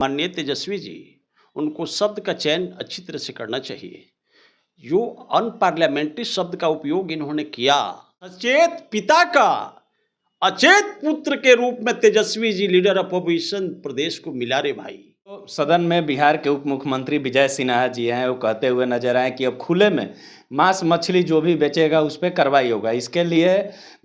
माननीय तेजस्वी जी, उनको शब्द का चयन अच्छी तरह से करना चाहिए। जो अनपार्लियामेंट्री शब्द का उपयोग इन्होंने किया, सचेत पिता का अचेत पुत्र के रूप में Tejashwi ji leader of opposition प्रदेश को मिला रे भाई। तो सदन में बिहार के उप मुख्यमंत्री विजय सिन्हा जी हैं, वो कहते हुए नजर आए कि अब खुले में मांस मछली जो भी बेचेगा उस पर कार्रवाई होगा। इसके लिए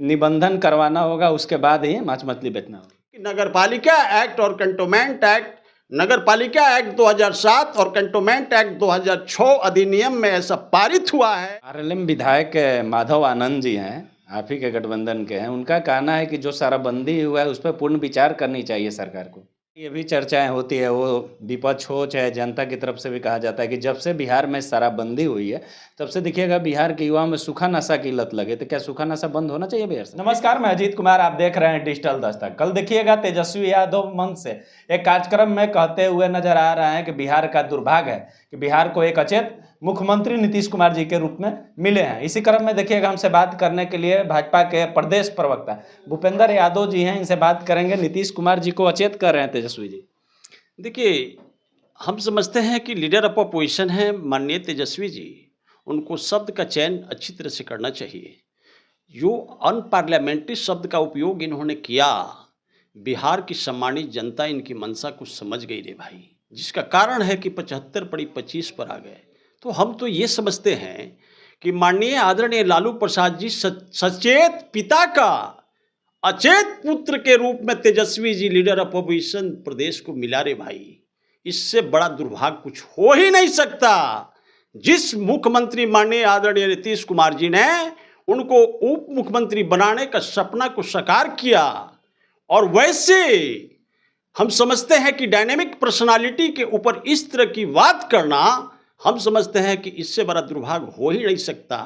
निबंधन करवाना होगा, उसके बाद ही मांस मछली बेचना होगा। नगरपालिका एक्ट और कंटोनमेंट एक्ट, नगरपालिका एक्ट 2007 और कंटोनमेंट एक्ट 2006 अधिनियम में ऐसा पारित हुआ है। आरएलएम विधायक माधव आनंद जी हैं, आप ही के गठबंधन के हैं। उनका कहना है कि जो शराबबंदी हुआ है उस पर पूर्ण विचार करनी चाहिए सरकार को। ये भी चर्चाएं होती है, वो विपक्ष हो चाहे जनता की तरफ से भी कहा जाता है कि जब से बिहार में शराबबंदी हुई है तब से देखिएगा बिहार के युवाओं में सूखा नशा की लत लगे। तो क्या सूखा नशा बंद होना चाहिए बिहार से? नमस्कार, मैं अजीत कुमार, आप देख रहे हैं डिजिटल दस्तक। कल देखिएगा तेजस्वी यादव मंच से एक कार्यक्रम में कहते हुए नजर आ रहे हैं कि बिहार का दुर्भाग्य है कि बिहार को एक अचेत मुख्यमंत्री नीतीश कुमार जी के रूप में मिले हैं। इसी क्रम में देखिएगा हमसे बात करने के लिए भाजपा के प्रदेश प्रवक्ता भूपेंद्र यादव जी हैं, इनसे बात करेंगे। नीतीश कुमार जी को अचेत कर रहे हैं तेजस्वी जी। देखिए, हम समझते हैं कि लीडर ऑफ अपोजिशन है माननीय तेजस्वी जी, उनको शब्द का चयन अच्छी तरह से करना चाहिए। जो अनपार्लियामेंट्री शब्द का उपयोग इन्होंने किया, बिहार की सम्मानित जनता इनकी मंशा को समझ गई रे भाई, जिसका कारण है कि 75 पड़ी 25 पर आ गए। तो हम तो ये समझते हैं कि माननीय आदरणीय लालू प्रसाद जी सचेत पिता का अचेत पुत्र के रूप में Tejashwi ji leader of opposition प्रदेश को मिला रे भाई। इससे बड़ा दुर्भाग्य कुछ हो ही नहीं सकता। जिस मुख्यमंत्री माननीय आदरणीय नीतीश कुमार जी ने उनको उप मुख्यमंत्री बनाने का सपना को साकार किया, और वैसे हम समझते हैं कि डायनेमिक पर्सनालिटी के ऊपर इस तरह की बात करना, हम समझते हैं कि इससे बड़ा दुर्भाग्य हो ही नहीं सकता।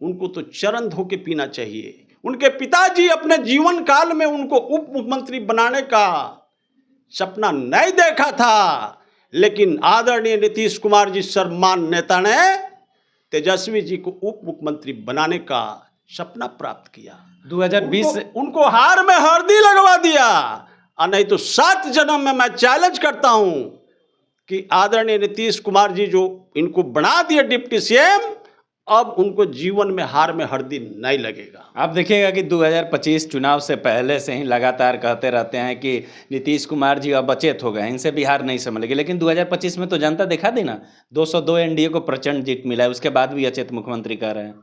उनको तो चरण धो के पीना चाहिए। उनके पिताजी अपने जीवन काल में उनको उप मुख्यमंत्री बनाने का सपना नहीं देखा था, लेकिन आदरणीय नीतीश कुमार जी सर्वमान नेता ने तेजस्वी जी को उप मुख्यमंत्री बनाने का सपना प्राप्त किया। 2020 उनको हार में हल्दी लगवा दिया। और नहीं तो 7 जन्म में मैं चैलेंज करता हूं कि आदरणीय नीतीश कुमार जी जो इनको बना दिए डिप्टी सीएम, अब उनको जीवन में हार में हल्दी नहीं लगेगा। आप देखिएगा कि 2025 चुनाव से पहले से ही लगातार कहते रहते हैं कि नीतीश कुमार जी अब अचेत हो गए, इनसे बिहार नहीं संभलेगी। लेकिन 2025 में तो जनता दिखा दी ना, 202 एनडीए को प्रचंड जीत मिला है, उसके बाद भी अचेत मुख्यमंत्री कह रहे हैं।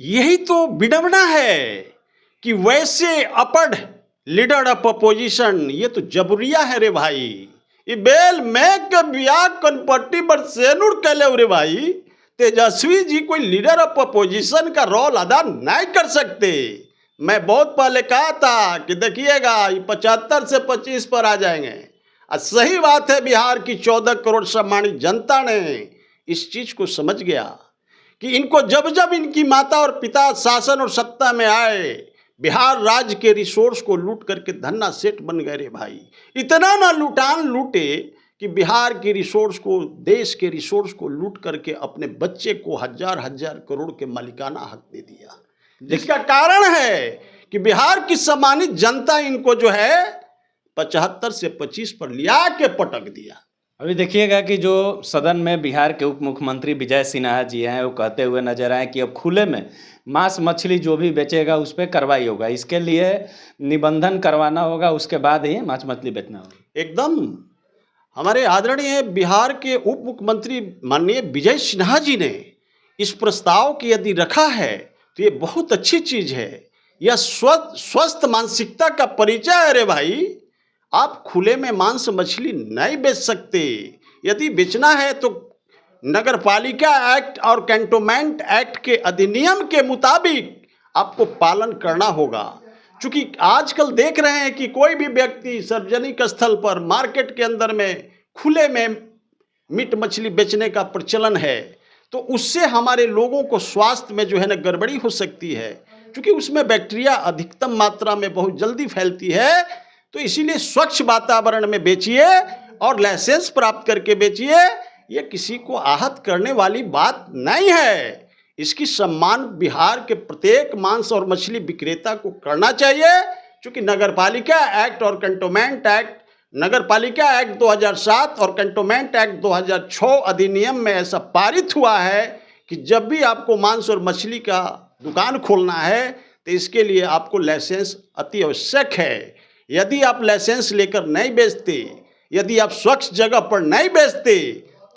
यही तो विडंबना है कि वैसे अपढ़ लीडर ऑफ अपोजिशन, ये तो जबरिया है रे भाई। ये बेल में के बिया कनपट्टी पर सेनुर कहले रे भाई। तेजस्वी जी कोई लीडर ऑफ अपोजिशन का रोल अदा नहीं कर सकते। मैं बहुत पहले कहा था कि देखिएगा ये 75 से 25 पर आ जाएंगे। और सही बात है, बिहार की 14 करोड़ सम्मानित जनता ने इस चीज को समझ गया कि इनको जब जब इनकी माता और पिता शासन और सत्ता में आए, बिहार राज्य के रिसोर्स को लूट करके धन्ना सेठ बन गए रे भाई। इतना ना लूटे कि बिहार के रिसोर्स को, देश के रिसोर्स को लूट करके अपने बच्चे को हजार हजार करोड़ के मालिकाना हक दे दिया, जिसका कारण है कि बिहार की सम्मानित जनता इनको जो है 75 से 25 पर लिया के पटक दिया। अभी देखिएगा कि जो सदन में बिहार के उप मुख्यमंत्री विजय सिन्हा जी हैं, वो कहते हुए नजर आए कि अब खुले में मांस मछली जो भी बेचेगा उस पर कार्रवाई होगा। इसके लिए निबंधन करवाना होगा, उसके बाद ही मांस मछली बेचना होगा। एकदम हमारे आदरणीय बिहार के उप मुख्यमंत्री माननीय विजय सिन्हा जी ने इस प्रस्ताव की यदि रखा है तो ये बहुत अच्छी चीज है। यह स्वस्थ मानसिकता का परिचय है रे भाई। आप खुले में मांस मछली नहीं बेच सकते। यदि बेचना है तो नगरपालिका एक्ट और कैंटोनमेंट एक्ट के अधिनियम के मुताबिक आपको पालन करना होगा। चूंकि आजकल देख रहे हैं कि कोई भी व्यक्ति सार्वजनिक स्थल पर, मार्केट के अंदर में खुले में मीट मछली बेचने का प्रचलन है, तो उससे हमारे लोगों को स्वास्थ्य में जो है ना गड़बड़ी हो सकती है। क्योंकि उसमें बैक्टीरिया अधिकतम मात्रा में बहुत जल्दी फैलती है। तो इसीलिए स्वच्छ वातावरण में बेचिए और लाइसेंस प्राप्त करके बेचिए। ये किसी को आहत करने वाली बात नहीं है। इसकी सम्मान बिहार के प्रत्येक मांस और मछली विक्रेता को करना चाहिए। क्योंकि नगरपालिका एक्ट और कंटोनमेंट एक्ट नगर पालिका एक्ट 2007 और कंटोनमेंट एक्ट 2006 अधिनियम में ऐसा पारित हुआ है कि जब भी आपको मांस और मछली का दुकान खोलना है तो इसके लिए आपको लाइसेंस अति आवश्यक है। यदि आप लाइसेंस लेकर नहीं बेचते, यदि आप स्वच्छ जगह पर नहीं बेचते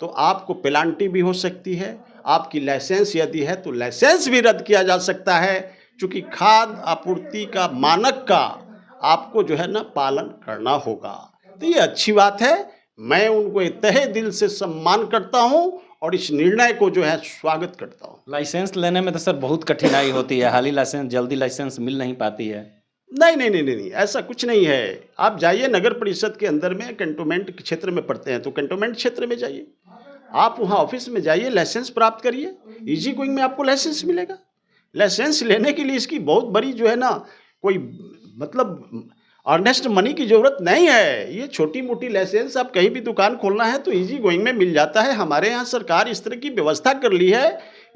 तो आपको पेनाल्टी भी हो सकती है। आपकी लाइसेंस यदि है तो लाइसेंस भी रद्द किया जा सकता है, क्योंकि खाद्य आपूर्ति का मानक का आपको जो है ना पालन करना होगा। तो ये अच्छी बात है, मैं उनको तहे दिल से सम्मान करता हूँ और इस निर्णय को जो है स्वागत करता हूँ। लाइसेंस लेने में तो सर बहुत कठिनाई होती है, हाल ही लाइसेंस जल्दी लाइसेंस मिल नहीं पाती है। नहीं नहीं नहीं नहीं नहीं, ऐसा कुछ नहीं है। आप जाइए नगर परिषद के अंदर में, कंटोनमेंट क्षेत्र में पढ़ते हैं तो कंटोनमेंट क्षेत्र में जाइए, आप वहाँ ऑफिस में जाइए, लाइसेंस प्राप्त करिए, इजी गोइंग में आपको लाइसेंस मिलेगा। लाइसेंस लेने के लिए इसकी बहुत बड़ी जो है ना कोई मतलब अर्नेस्ट मनी की ज़रूरत नहीं है। ये छोटी मोटी लाइसेंस आप कहीं भी दुकान खोलना है तो इजी गोइंग में मिल जाता है। हमारे यहाँ सरकार इस तरह की व्यवस्था कर ली है।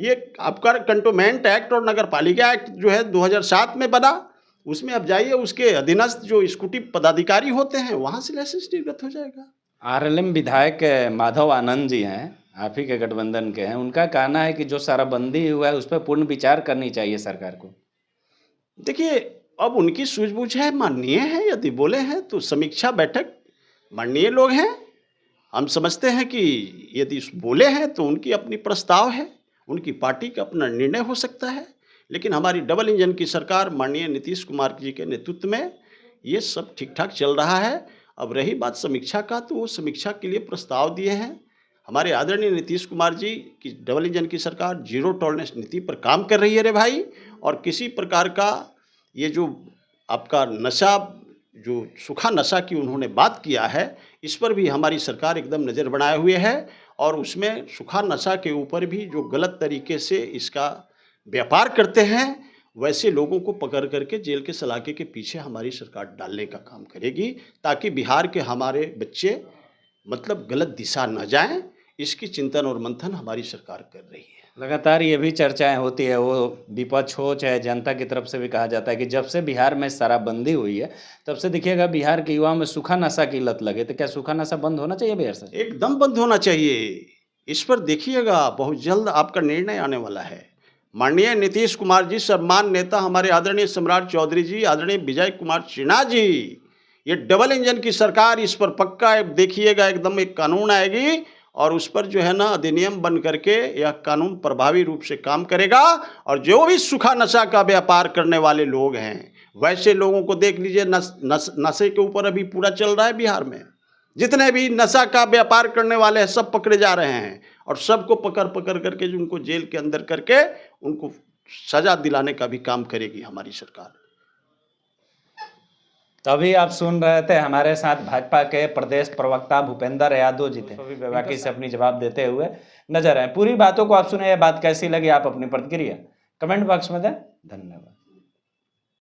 ये आपका कंटोनमेंट एक्ट और नगर पालिका एक्ट जो है 2007 में बना, उसमें आप जाइए, उसके अधीनस्थ जो स्कूटी पदाधिकारी होते हैं वहाँ से लाइसेंस निर्गत हो जाएगा। आरएलएम विधायक माधव आनंद जी हैं, आप ही के गठबंधन के हैं, उनका कहना है कि जो शराबबंदी हुआ है उस पर पूर्ण विचार करनी चाहिए सरकार को। देखिए, अब उनकी सूझबूझ है, माननीय है, यदि बोले हैं तो समीक्षा बैठक, माननीय लोग हैं, हम समझते हैं कि यदि बोले हैं तो उनकी अपनी प्रस्ताव है, उनकी पार्टी का अपना निर्णय हो सकता है। लेकिन हमारी डबल इंजन की सरकार माननीय नीतीश कुमार जी के नेतृत्व में ये सब ठीक ठाक चल रहा है। अब रही बात समीक्षा का, तो वो समीक्षा के लिए प्रस्ताव दिए हैं। हमारे आदरणीय नीतीश कुमार जी की डबल इंजन की सरकार जीरो टॉलरेंस नीति पर काम कर रही है रे भाई, और किसी प्रकार का ये जो आपका नशा, जो सूखा नशा की उन्होंने बात किया है, इस पर भी हमारी सरकार एकदम नज़र बनाए हुए है। और उसमें सूखा नशा के ऊपर भी जो गलत तरीके से इसका व्यापार करते हैं, वैसे लोगों को पकड़ करके जेल के सलाखे के पीछे हमारी सरकार डालने का काम करेगी, ताकि बिहार के हमारे बच्चे मतलब गलत दिशा न जाएं। इसकी चिंतन और मंथन हमारी सरकार कर रही है। लगातार ये भी चर्चाएं होती है, वो विपक्ष हो चाहे जनता की तरफ से भी कहा जाता है कि जब से बिहार में शराबबंदी हुई है तब से देखिएगा बिहार के युवाओं में सूखा नशा की लत लगे। तो क्या सूखा नशा बंद होना चाहिए बिहार से? एकदम बंद होना चाहिए। इस पर देखिएगा बहुत जल्द आपका निर्णय आने वाला है। माननीय नीतीश कुमार जी, सम्मान नेता हमारे आदरणीय सम्राट चौधरी जी, आदरणीय विजय कुमार सिन्हा जी, ये डबल इंजन की सरकार इस पर पक्का देखिएगा एकदम एक कानून आएगी और उस पर जो है ना अधिनियम बन करके यह कानून प्रभावी रूप से काम करेगा। और जो भी सूखा नशा का व्यापार करने वाले लोग हैं, वैसे लोगों को देख लीजिए, नशे के ऊपर अभी पूरा चल रहा है बिहार में। जितने भी नशा का व्यापार करने वाले हैं सब पकड़े जा रहे हैं, और सबको पकड़ पकड़ करके जो उनको जेल के अंदर करके उनको सजा दिलाने का भी काम करेगी हमारी सरकार। तभी आप सुन रहे थे, हमारे साथ भाजपा के प्रदेश प्रवक्ता भूपेंद्र यादव जी थे, भी बेबाकी से अपनी जवाब देते हुए नजर आए। पूरी बातों को आप सुने, ये बात कैसी लगी, आप अपनी प्रतिक्रिया कमेंट बॉक्स में दें। धन्यवाद।